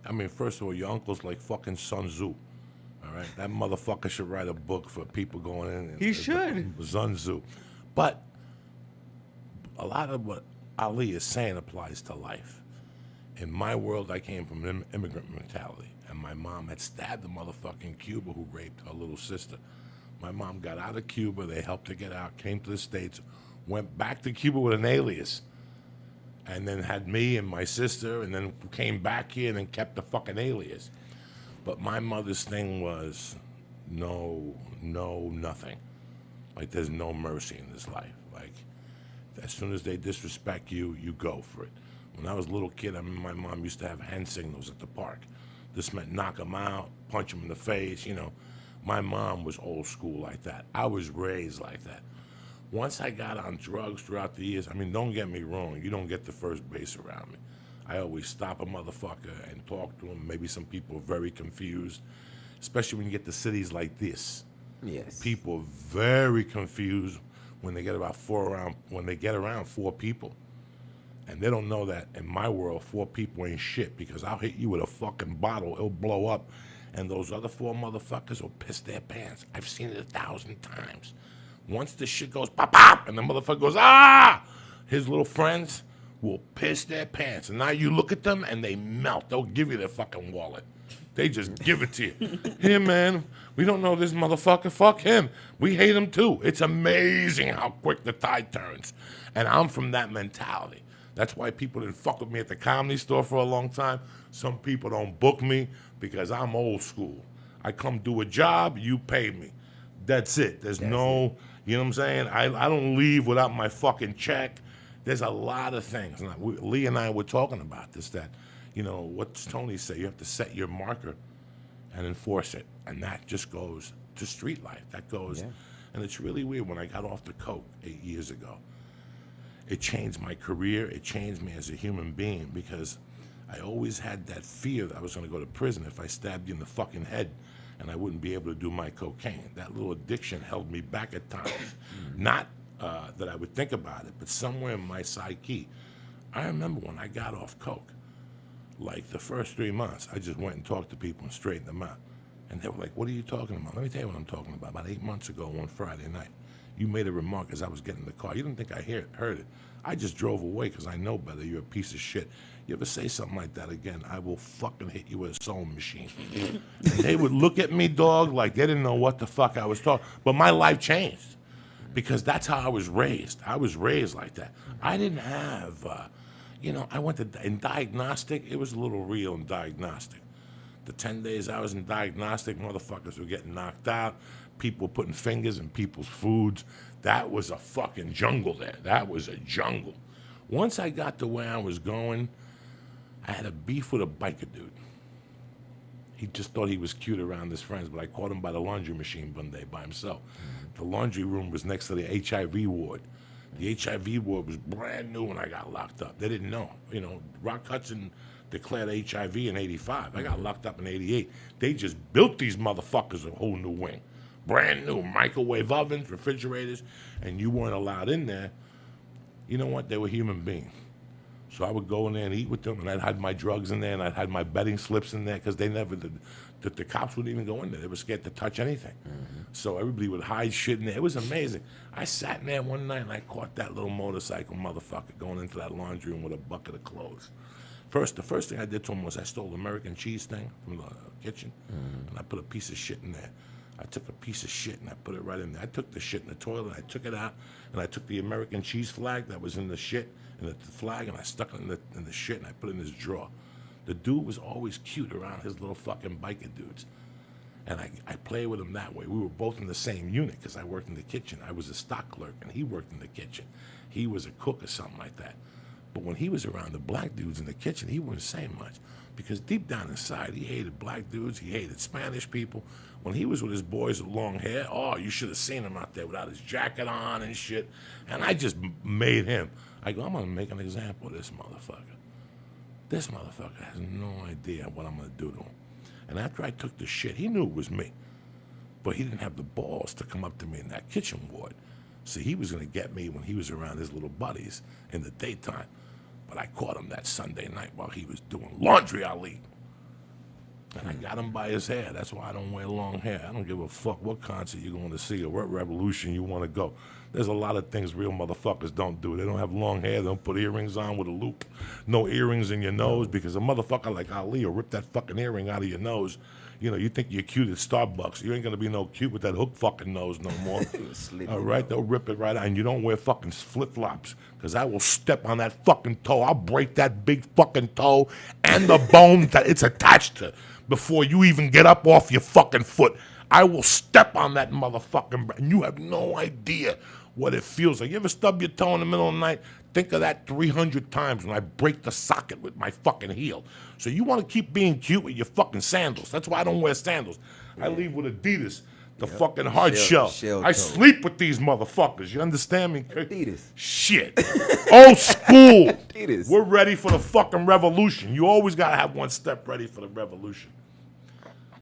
I mean, first of all, your uncle's like fucking Sun Tzu. All right, that motherfucker should write a book for people going in. He should. Sun Tzu, but a lot of what Ali is saying applies to life. In my world, I came from an immigrant mentality, and my mom had stabbed the motherfucker in Cuba who raped her little sister. My mom got out of Cuba. They helped her get out. Came to the States, went back to Cuba with an alias, and then had me and my sister, and then came back here and then kept the fucking alias. But my mother's thing was no, no, nothing. Like there's no mercy in this life. Like as soon as they disrespect you, you go for it. When I was a little kid, I remember my mom used to have hand signals at the park. This meant knock them out, punch them in the face, you know. My mom was old school like that. I was raised like that. Once I got on drugs throughout the years, I mean, don't get me wrong, you don't get the first base around me. I always stop a motherfucker and talk to him. Maybe some people are very confused, especially when you get to cities like this. Yes. People are very confused when they get around four people. And they don't know that in my world, four people ain't shit because I'll hit you with a fucking bottle, it'll blow up, and those other four motherfuckers will piss their pants. I've seen it 1,000 times. Once the shit goes pop, pop, and the motherfucker goes, ah! His little friends will piss their pants. And now you look at them and they melt. They'll give you their fucking wallet. They just give it to you. Here, man, we don't know this motherfucker. Fuck him. We hate him too. It's amazing how quick the tide turns. And I'm from that mentality. That's why people didn't fuck with me at the Comedy Store for a long time. Some people don't book me because I'm old school. I come do a job, you pay me. That's it. There's no, you know what I'm saying? I don't leave without my fucking check. There's a lot of things. And Lee and I were talking about this, that, you know, what's Tony say? You have to set your marker and enforce it. And that just goes to street life. That goes, and it's really weird. When I got off the coke 8 years ago, it changed my career. It changed me as a human being because I always had that fear that I was going to go to prison if I stabbed you in the fucking head and I wouldn't be able to do my cocaine. That little addiction held me back at times. Not that I would think about it, but somewhere in my psyche. I remember when I got off coke, like the first 3 months, I just went and talked to people and straightened them out. And they were like, what are you talking about? Let me tell you what I'm talking about. About 8 months ago, one Friday night, you made a remark as I was getting in the car. You didn't think I heard it. I just drove away because I know better. You're a piece of shit. You ever say something like that again, I will fucking hit you with a sewing machine. And they would look at me, dog, like they didn't know what the fuck I was talking. But my life changed because that's how I was raised. I was raised like that. I didn't have, you know, I went to, in diagnostic, it was a little real in diagnostic. The 10 days I was in diagnostic, motherfuckers were getting knocked out. People putting fingers in people's foods. That was a fucking jungle there. That was a jungle. Once I got to where I was going, I had a beef with a biker dude. He just thought he was cute around his friends, but I caught him by the laundry machine one day by himself. The laundry room was next to the HIV ward. The HIV ward was brand new when I got locked up. They didn't know. You know, Rock Hudson declared HIV in 85. I got locked up in 88. They just built these motherfuckers a whole new wing. Brand new microwave ovens, refrigerators, and you weren't allowed in there. You know what? They were human beings. So I would go in there and eat with them, and I'd hide my drugs in there, and I'd hide my betting slips in there, because they never, the cops wouldn't even go in there. They were scared to touch anything. So everybody would hide shit in there. It was amazing. I sat in there one night, and I caught that little motorcycle motherfucker going into that laundry room with a bucket of clothes. The first thing I did to him was I stole the American cheese thing from the kitchen, and I put a piece of shit in there. I took a piece of shit and I put it right in there. I took the shit in the toilet, I took it out, and I took the American cheese flag that was in the shit, and the flag, and I stuck it in the shit, and I put it in his drawer. The dude was always cute around his little fucking biker dudes. And I played with him that way. We were both in the same unit because I worked in the kitchen. I was a stock clerk, and he worked in the kitchen. He was a cook or something like that. But when he was around the black dudes in the kitchen, he wouldn't say much because deep down inside, he hated black dudes. He hated Spanish people. When he was with his boys with long hair, oh, you should have seen him out there without his jacket on and shit. And I just made him. I go, I'm going to make an example of this motherfucker. This motherfucker has no idea what I'm going to do to him. And after I took the shit, he knew it was me. But he didn't have the balls to come up to me in that kitchen ward. See, he was going to get me when he was around his little buddies in the daytime. But I caught him that Sunday night while he was doing laundry, Ali. And I got him by his hair. That's why I don't wear long hair. I don't give a fuck what concert you're going to see or what revolution you want to go. There's a lot of things real motherfuckers don't do. They don't have long hair. They don't put earrings on with a loop. No earrings in your nose because a motherfucker like Ali will rip that fucking earring out of your nose. You know, you think you're cute at Starbucks. You ain't going to be no cute with that hook fucking nose no more. All right? They'll rip it right out. And you don't wear fucking flip-flops because I will step on that fucking toe. I'll break that big fucking toe and the bone that it's attached to before you even get up off your fucking foot. I will step on that motherfucking, and you have no idea what it feels like. You ever stub your toe in the middle of the night? Think of that 300 times when I break the socket with my fucking heel. So you want to keep being cute with your fucking sandals. That's why I don't wear sandals. I leave with Adidas, the fucking hard shell. I sleep with these motherfuckers. You understand me? Adidas. Shit. Old school. Adidas. We're ready for the fucking revolution. You always got to have one step ready for the revolution.